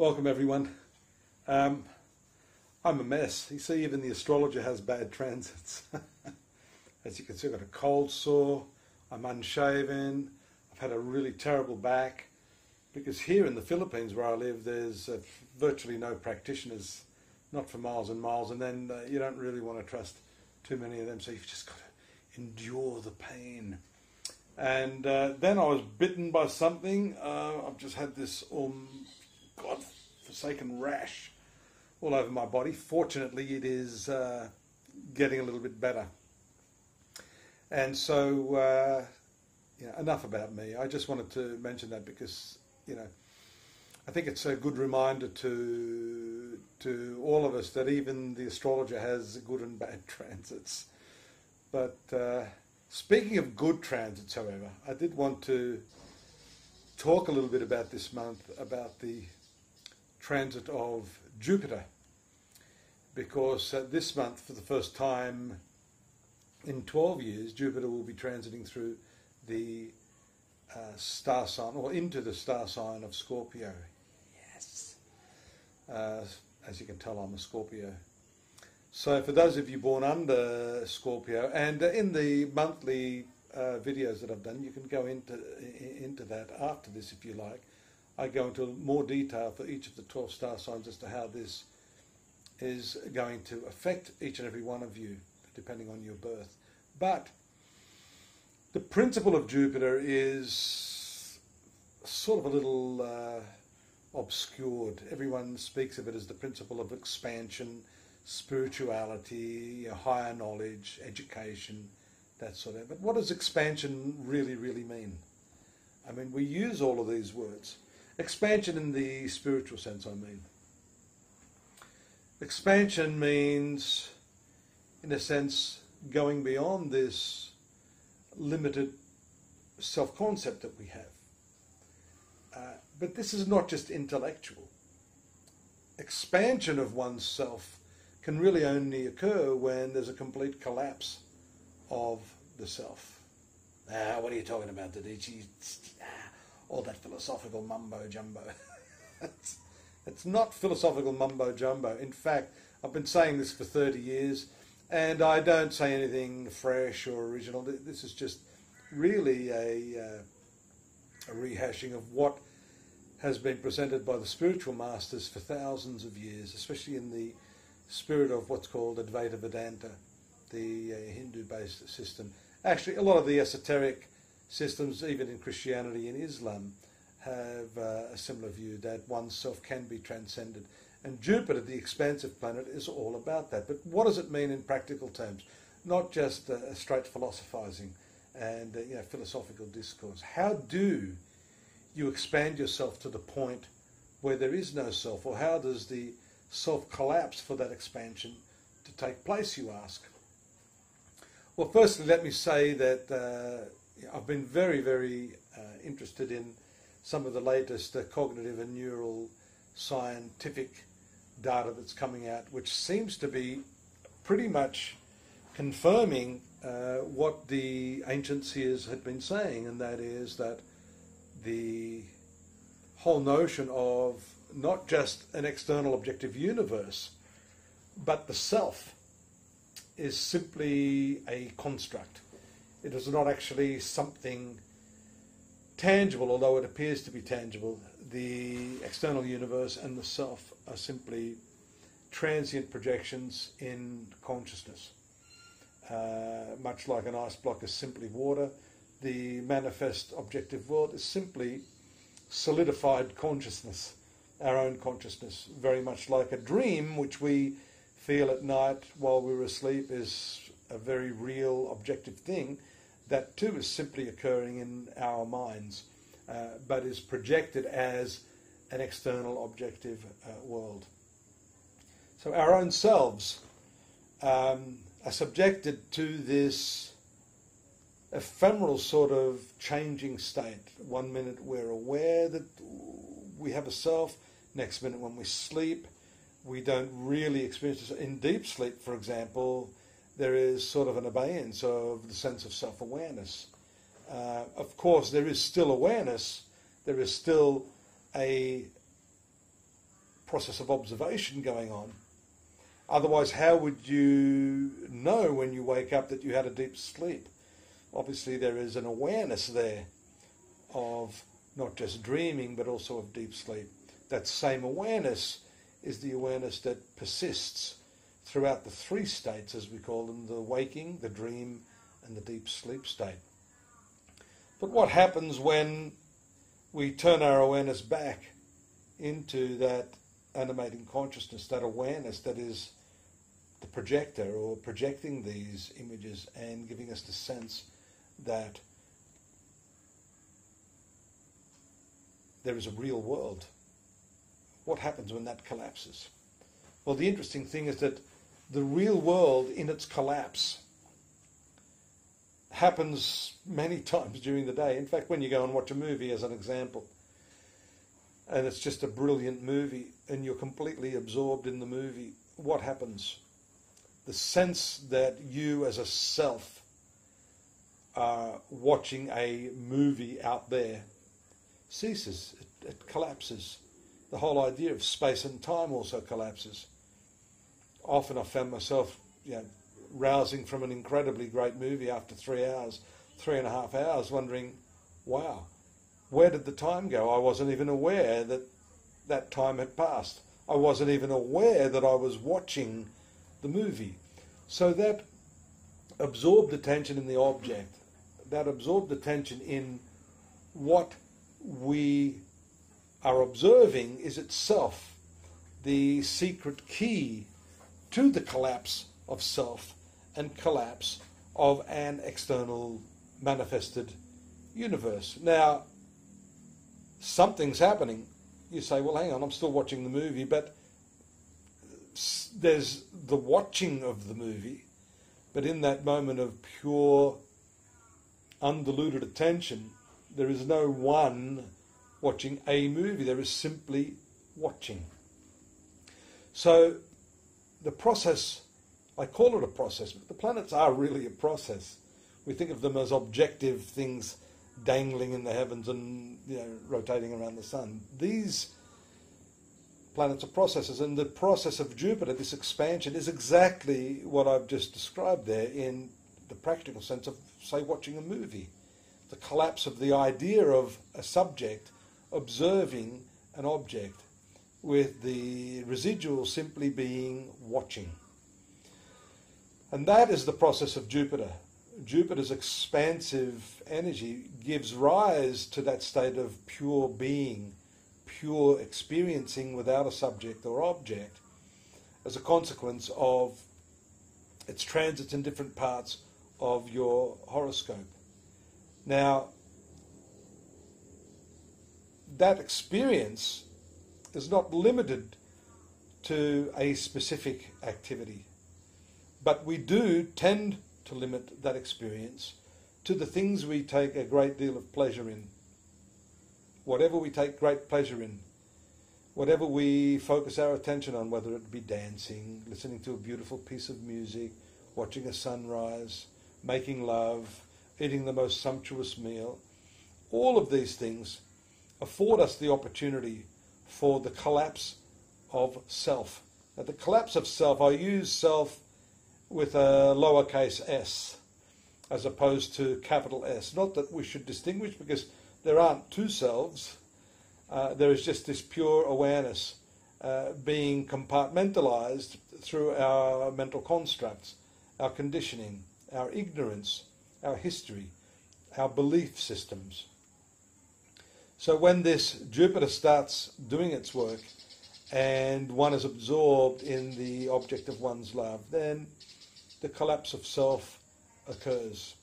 Welcome everyone. I'm a mess. You see, even the astrologer has bad transits. As you can see, I've got a cold sore, I'm unshaven, I've had a really terrible back, because here in the Philippines where I live there's virtually no practitioners, not for miles and miles, and then you don't really want to trust too many of them, so you've just got to endure the pain. And then I was bitten by something. I've just had this God-forsaken rash all over my body. Fortunately, it is getting a little bit better. And so, enough about me. I just wanted to mention that because, I think it's a good reminder to all of us that even the astrologer has good and bad transits. But speaking of good transits, however, I did want to talk a little bit about this month, about the transit of Jupiter, because this month, for the first time in 12 years, Jupiter will be transiting through the star sign, or into the star sign of Scorpio. Yes. As you can tell, I'm a Scorpio. So for those of you born under Scorpio, and in the monthly videos that I've done, you can go into that after this if you like. I go into more detail for each of the 12 star signs as to how this is going to affect each and every one of you, depending on your birth. But the principle of Jupiter is sort of a little obscured. Everyone speaks of it as the principle of expansion, spirituality, higher knowledge, education, that sort of. But what does expansion really mean? I mean, we use all of these words. Expansion in the spiritual sense, I mean. Expansion means, in a sense, going beyond this limited self-concept that we have. But this is not just intellectual. Expansion of oneself can really only occur when there's a complete collapse of the self. What are you talking about, Dadhichi? All that philosophical mumbo-jumbo. It's not philosophical mumbo-jumbo. In fact, I've been saying this for 30 years, and I don't say anything fresh or original. This is just really a rehashing of what has been presented by the spiritual masters for thousands of years, especially in the spirit of what's called Advaita Vedanta, the Hindu-based system. Actually, a lot of the esoteric systems, even in Christianity and Islam, have a similar view that oneself can be transcended. And Jupiter, the expansive planet, is all about that. But what does it mean in practical terms? Not just straight philosophizing and philosophical discourse. How do you expand yourself to the point where there is no self? Or how does the self collapse for that expansion to take place, you ask? Well, firstly, let me say that I've been very interested in some of the latest cognitive and neural scientific data that's coming out, which seems to be pretty much confirming what the ancient seers had been saying, and that is that the whole notion of not just an external objective universe, but the self is simply a construct. It is not actually something tangible, although it appears to be tangible. The external universe and the self are simply transient projections in consciousness. Much like an ice block is simply water, the manifest objective world is simply solidified consciousness, our own consciousness, very much like a dream which we feel at night while we're asleep is a very real objective thing. That too is simply occurring in our minds, but is projected as an external objective world. So our own selves are subjected to this ephemeral sort of changing state. One minute we're aware that we have a self, next minute when we sleep, we don't really experience this. In deep sleep, for example, there is sort of an abeyance of the sense of self-awareness. Of course, there is still awareness, there is still a process of observation going on. Otherwise, how would you know when you wake up that you had a deep sleep? Obviously, there is an awareness there of not just dreaming, but also of deep sleep. That same awareness is the awareness that persists throughout the three states, as we call them, the waking, the dream, and the deep sleep state. But what happens when we turn our awareness back into that animating consciousness, that awareness that is the projector or projecting these images and giving us the sense that there is a real world? What happens when that collapses? Well, the interesting thing is that the real world in its collapse happens many times during the day. In fact, when you go and watch a movie, as an example, and it's just a brilliant movie, and you're completely absorbed in the movie, what happens? The sense that you as a self are watching a movie out there ceases. It collapses. The whole idea of space and time also collapses. Often I found myself, rousing from an incredibly great movie after 3 hours, 3.5 hours, wondering, wow, where did the time go? I wasn't even aware that that time had passed. I wasn't even aware that I was watching the movie. So that absorbed attention in the object, that absorbed attention in what we are observing is itself the secret key to the collapse of self and collapse of an external manifested universe. Now, something's happening. You say, well, hang on, I'm still watching the movie, but there's the watching of the movie, but in that moment of pure, undiluted attention, there is no one watching a movie, there is simply watching. So the process, I call it a process, but the planets are really a process. We think of them as objective things dangling in the heavens and rotating around the sun. These planets are processes, and the process of Jupiter, this expansion, is exactly what I've just described there in the practical sense of, say, watching a movie. The collapse of the idea of a subject observing an object, with the residual simply being watching. And that is the process of Jupiter. Jupiter's expansive energy gives rise to that state of pure being, pure experiencing without a subject or object, as a consequence of its transits in different parts of your horoscope. Now, that experience is not limited to a specific activity, but we do tend to limit that experience to the things we take a great deal of pleasure in. Whatever we take great pleasure in, whatever we focus our attention on, whether it be dancing, listening to a beautiful piece of music, watching a sunrise, making love, eating the most sumptuous meal, all of these things afford us the opportunity for the collapse of self. Now, the collapse of self, I use self with a lowercase s as opposed to capital S. Not that we should distinguish, because there aren't two selves. There is just this pure awareness being compartmentalized through our mental constructs, our conditioning, our ignorance, our history, our belief systems. So when this Jupiter starts doing its work and one is absorbed in the object of one's love, then the collapse of self occurs.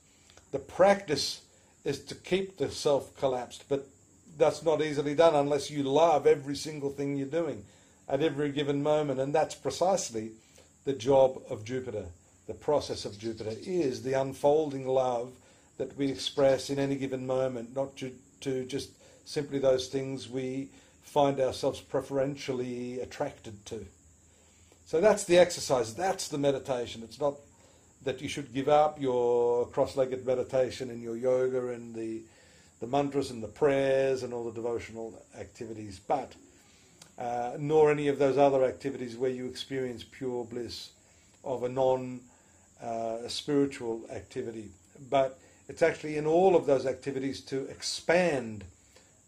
The practice is to keep the self collapsed, but that's not easily done unless you love every single thing you're doing at every given moment, and that's precisely the job of Jupiter. The process of Jupiter is the unfolding love that we express in any given moment, not to just simply those things we find ourselves preferentially attracted to. So that's the exercise, that's the meditation. It's not that you should give up your cross-legged meditation and your yoga and the mantras and the prayers and all the devotional activities, but nor any of those other activities where you experience pure bliss of a non-spiritual activity. But it's actually in all of those activities to expand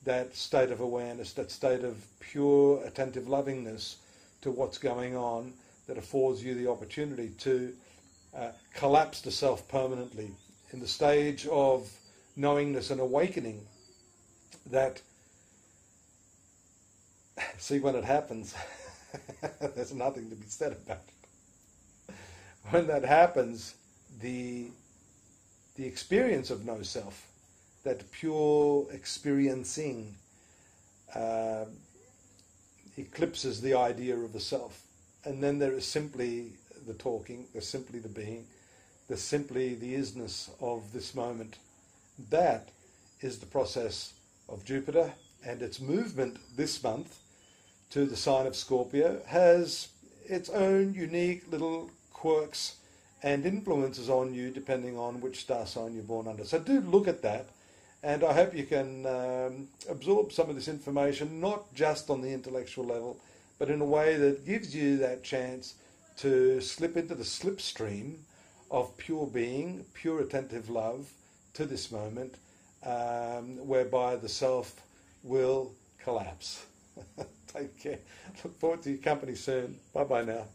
that state of awareness, that state of pure attentive lovingness to what's going on, that affords you the opportunity to collapse the self permanently in the stage of knowingness and awakening. That, see, when it happens, there's nothing to be said about it. When that happens, the experience of no self, that pure experiencing, eclipses the idea of the self. And then there is simply the talking, there's simply the being, there's simply the isness of this moment. That is the process of Jupiter, and its movement this month to the sign of Scorpio has its own unique little quirks and influences on you depending on which star sign you're born under. So do look at that, and I hope you can absorb some of this information, not just on the intellectual level, but in a way that gives you that chance to slip into the slipstream of pure being, pure attentive love to this moment, whereby the self will collapse. Take care. Look forward to your company soon. Bye-bye now.